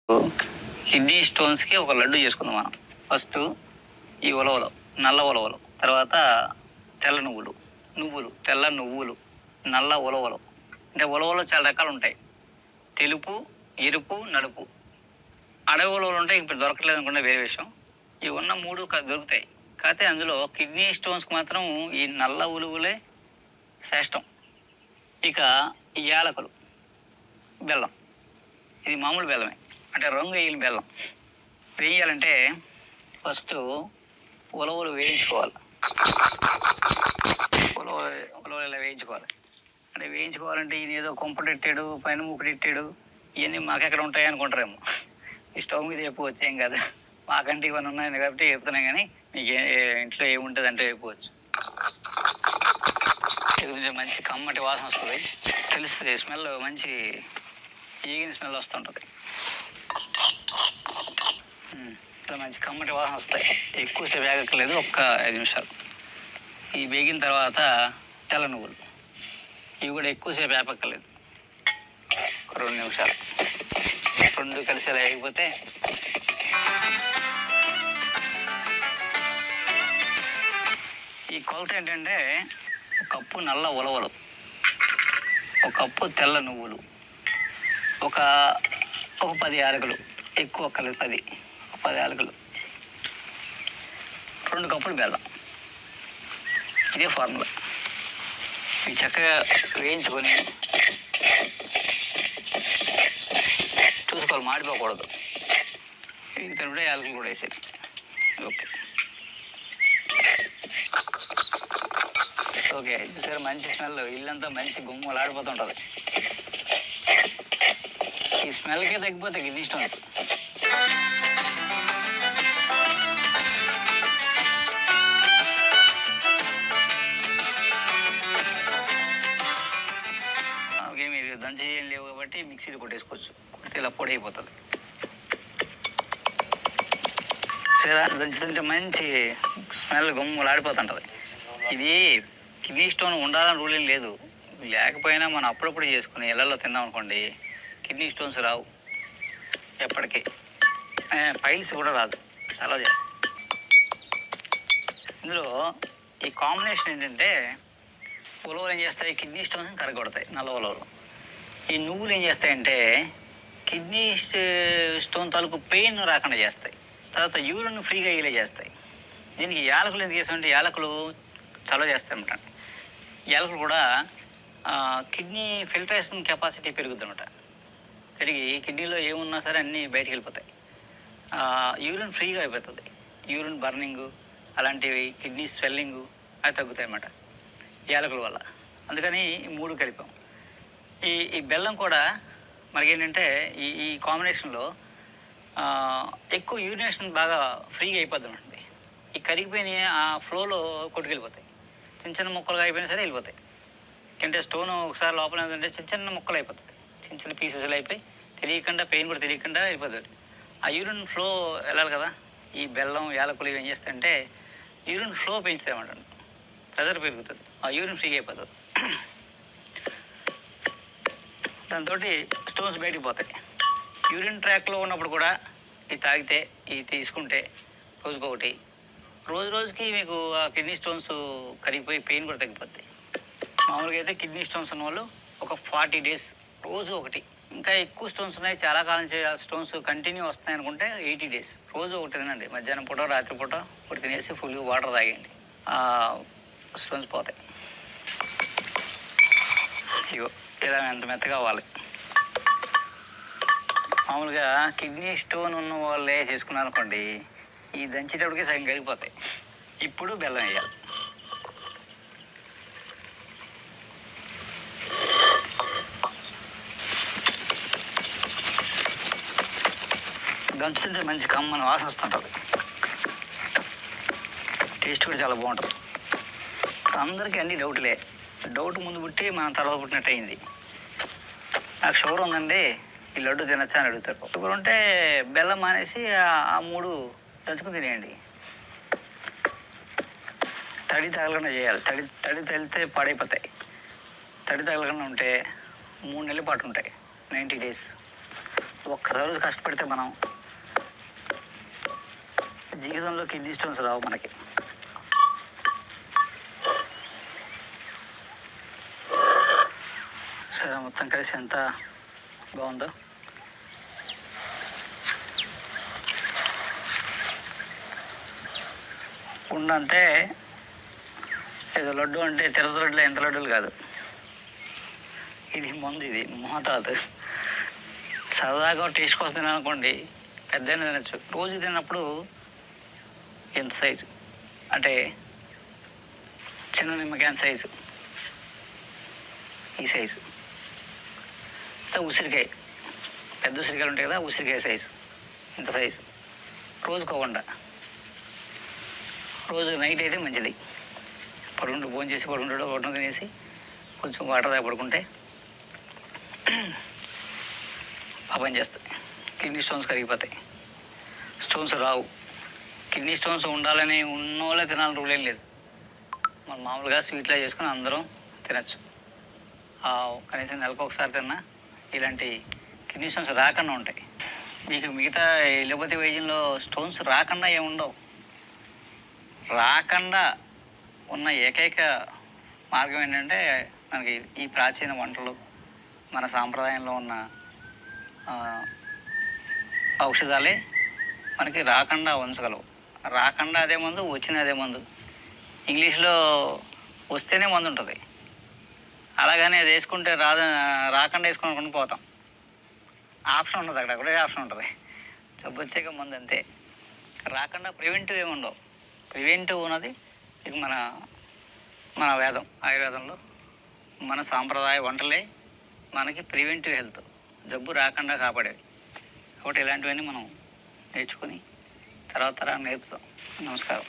Kidney స్టోన్స్కి ఒక లడ్డు చేసుకుందాం మనం. ఫస్ట్ ఈ ఉలవలు, నల్ల ఉలవలు, తర్వాత తెల్ల నువ్వులు, తెల్ల నువ్వులు, నల్ల ఉలవలు. అంటే ఉలవలు చాలా రకాలు ఉంటాయి, తెలుపు, ఎరుపు, నలుపు. అడవి ఉలవలు ఉంటాయి, ఇప్పుడు దొరకట్లేదు అనుకుంటే వేరే విషయం. ఇవి ఉన్న మూడు దొరుకుతాయి. కాకపోతే అందులో కిడ్నీ స్టోన్స్కి మాత్రం ఈ నల్ల ఉలువలే శ్రేష్టం. ఇక యాలకులు, బెల్లం. ఇది మామూలు బెల్లమే, అంటే రంగు వేయని బెల్లం. వేయాలంటే ఫస్ట్ ఉలవలు వేయించుకోవాలి. ఉలవలు ఇలా వేయించుకోవాలి. అంటే వేయించుకోవాలంటే ఇది ఏదో కొంపటెట్టాడు, పైన మూకుడెట్టాడు, ఇవన్నీ మాకెక్కడ ఉంటాయి అనుకుంటారేమో. ఈ స్టవ్ మీద ఎక్కువ వచ్చేం కదా, మాకంటే ఇవన్నీ ఉన్నాయి కాబట్టి చెప్తున్నాయి. కానీ మీకు ఇంట్లో ఏముంటుంది అంటే అయిపోవచ్చు. కొంచెం మంచి కమ్మటి వాసన వస్తుంది, తెలుస్తుంది. స్మెల్ మంచి ఈగిన స్మెల్ వస్తుంటుంది. ఇట్లా మంచి కమ్మటి వాసన వస్తాయి. ఎక్కువసేపు వేగక్కర్లేదు, ఒక్క 5 నిమిషాలు. ఈ వేగిన తర్వాత తెల్ల నువ్వులు, ఇవి కూడా ఎక్కువసేపు వేపక్కర్లేదు, ఒక 2 నిమిషాలు. 2 కలిసి వేయకపోతే ఈ కొలత ఏంటంటే, 1 కప్పు నల్ల ఉలవలు, 1 కప్పు తెల్ల నువ్వులు, ఒక 10 యాలకులు, ఎక్కువ ఒక్కలేదు 10 యాలకులు, 2 కప్పులు బెల్లం. ఇదే ఫార్ములా. ఇవి చక్కగా వేయించుకొని చూసుకోవాలి, మాడిపోకూడదు. వేగితే యాలకులు కూడా వేసేది. ఓకే చూసారు, మంచి స్మెల్, ఇల్లంతా మంచి గుమ్మలు ఆడిపోతుంటుంది. ఈ స్మెల్కే తగ్గిపోతే కిడ్నీ స్టోన్స్. మీరు దంచి ఏం లేవు కాబట్టి మిక్సీలో కొట్టేసుకోవచ్చు. కొడితే ఇలా పొడి అయిపోతుంది. సరే, దంచుతుంటే మంచి స్మెల్ గుమ్మలు ఆడిపోతుంటుంది. ఇది కిడ్నీ స్టోన్ ఉండాలని రూల్ ఏం లేదు. లేకపోయినా మనం అప్పుడప్పుడు చేసుకుని ఇళ్ళల్లో తిన్నాం అనుకోండి, కిడ్నీ స్టోన్స్ రావు ఎప్పటికీ. పైల్స్ కూడా రాదు, చాలా చేస్తుంది. ఇందులో ఈ కాంబినేషన్ ఏంటంటే, ఉలవలు ఏం చేస్తాయి, కిడ్నీ స్టోన్స్ కరగొడతాయి. నల్ల ఉలవలు. ఈ నువ్వులు ఏం చేస్తాయంటే కిడ్నీ స్టోన్ తాలూకు పెయిన్ రాకుండా చేస్తాయి. తర్వాత యూరిన్ ఫ్రీగా అయ్యేలా చేస్తాయి. దీనికి యాలకులు ఎందుకు చేస్తామంటే, యాలకులు చలవ చేస్తాయి అన్నమాట. యాలకులు కూడా కిడ్నీ ఫిల్టరేషన్ కెపాసిటీ పెరుగుద్ది అనమాట. పెరిగి కిడ్నీలో ఏమున్నా సరే అన్నీ బయటికి వెళ్ళిపోతాయి. యూరిన్ ఫ్రీగా అయిపోతుంది. యూరిన్ బర్నింగు అలాంటివి, కిడ్నీ స్వెల్లింగు అవి తగ్గుతాయి అన్నమాట యాలకుల వల్ల. అందుకని 3 కలిపాం. ఈ బెల్లం కూడా మనకేంటంటే ఈ కాంబినేషన్లో ఎక్కువ యూరినేషన్ బాగా ఫ్రీగా అయిపోద్ది అండి. ఈ కరిగిపోయిన ఆ ఫ్లోలో కొట్టుకెళ్ళిపోతాయి. చిన్న ముక్కలుగా అయిపోయినా సరే వెళ్ళిపోతాయి. అంటే స్టోన్ ఒకసారి లోపల ఏంటంటే చిన్న ముక్కలు అయిపోతుంది, చిన్న పీసెస్లు అయిపోయి తెలియకుండా, పెయిన్ కూడా తెలియకుండా అయిపోతుంది. ఆ యూరిన్ ఫ్లో వెళ్ళాలి కదా. ఈ బెల్లం యాలకులు ఏం చేస్తాయంటే యూరిన్ ఫ్లో పెంచుతాయి అన్నమాట. ప్రెజర్ పెరుగుతుంది, ఆ యూరిన్ ఫ్రీగా అయిపోతుంది. దాంతో స్టోన్స్ బయటికి పోతాయి. యూరిన్ ట్రాక్లో ఉన్నప్పుడు కూడా ఇది తాగితే, ఇది తీసుకుంటే రోజుకొకటి, రోజుకి మీకు ఆ కిడ్నీ స్టోన్స్ కరిగిపోయి పెయిన్ కూడా తగ్గిపోతాయి. మామూలుగా అయితే కిడ్నీ స్టోన్స్ ఉన్న వాళ్ళు ఒక 40 డేస్ రోజు ఒకటి. ఇంకా ఎక్కువ స్టోన్స్ ఉన్నాయి, చాలా కాలం స్టోన్స్ కంటిన్యూ వస్తున్నాయి అనుకుంటే 80 డేస్ రోజు ఒకటి తినండి. మధ్యాహ్నం పూట, రాత్రి పూట ఒకటి తినేసి ఫుల్గా వాటర్ తాగండి, స్టోన్స్ పోతాయి. ఇగో ఇలా ఎంత మెత్తగా అవ్వాలి. మామూలుగా కిడ్నీ స్టోన్ ఉన్న వాళ్ళే చేసుకున్నారు అనుకోండి, ఈ దంచేటప్పటికి సగం కరిగిపోతాయి. ఇప్పుడు బెల్లం వేయాలి. దంచుతుంటే మంచి కమ్మని వాసన వస్తుంటుంది. టేస్ట్ కూడా చాలా బాగుంటుంది. అందరికీ అన్ని డౌట్లే. డౌట్ ముందు పుట్టి మనం తర్వాత పుట్టినట్టు అయింది. నాకు షుగర్ ఉందండి, ఈ లడ్డు తినచ్చా అని అడుగుతారు. షుగర్ ఉంటే బెల్లం మానేసి ఆ 3 దంచుకుని తినేయండి. తడి తగలకుండా చేయాలి. తడి తగిలితే పాడైపోతాయి. తడి తగలకుండా ఉంటే 3 నెలల పాటు ఉంటాయి, 90 డేస్. ఒక్కరోజు కష్టపడితే మనం జీవితంలో కిడ్నీ స్టోన్స్ రావు మనకి. సరే, మొత్తం కలిసి ఎంత బాగుందో. ఉండంటే ఏదో లడ్డు అంటే తిరుపతి లడ్డులో ఎంత లడ్డూలు కాదు, ఇది మందు, ఇది మోతాదు. సరదాగా టేస్ట్ కోసం తినాలనుకోండి పెద్ద తినచ్చు. రోజు తిన్నప్పుడు ఎంత సైజు అంటే చిన్న నిమ్మకాయ సైజు, ఈ సైజు. ఉసిరికాయ, పెద్ద ఉసిరికాయలు ఉంటాయి కదా, ఉసిరికాయ సైజు ఇంత సైజు. రోజుకోకుండా, రోజు నైట్ అయితే మంచిది. పడుకుంటూ భోజనం చేసి పడుకుంటాడు, ఒకటి తినేసి కొంచెం వాటర్ తాగి పడుకుంటే పాపం చేస్తాయి. కిడ్నీ స్టోన్స్ కరిగిపోతాయి, స్టోన్స్ రావు. కిడ్నీ స్టోన్స్ ఉండాలని ఉన్నోళ్ళే తినాలని రూల్ ఏం లేదు. మనం మామూలుగా స్వీట్లో చేసుకుని అందరం తినచ్చు. కనీసం నెలకు ఒకసారి తిన్నా ఇలాంటి కిడ్నీ స్టోన్స్ రాకుండా ఉంటాయి. మీకు మిగతా ఎలోపతి వైద్యంలో స్టోన్స్ రాకుండా ఏముండవు. రాకుండా ఉన్న ఏకైక మార్గం ఏంటంటే మనకి ఈ ప్రాచీన వంటలు, మన సాంప్రదాయంలో ఉన్న ఔషధాలే మనకి రాకుండా ఉంచగలవు. రాకుండా అదే మందు, వచ్చిన అదే మందు. ఇంగ్లీష్లో వస్తేనే మందు ఉంటుంది, అలాగనే అది వేసుకుంటే రాకుండా వేసుకొని పోతాం. ఆప్షన్ ఉండదు, అక్కడ ఒకటే ఆప్షన్ ఉంటుంది, జబ్బు వచ్చాక మందు అంతే. రాకుండా ప్రివెంటివ్ ఏమి ఉండవు. ప్రివెంటివ్ ఉన్నది ఇక మన వేదం, ఆయుర్వేదంలో మన సాంప్రదాయ వంటలే మనకి ప్రివెంటివ్ హెల్త్, జబ్బు రాకుండా కాపాడేవి. కాబట్టి ఇలాంటివన్నీ మనం నేర్చుకుని తర్వాత నేర్పుతాం. నమస్కారం.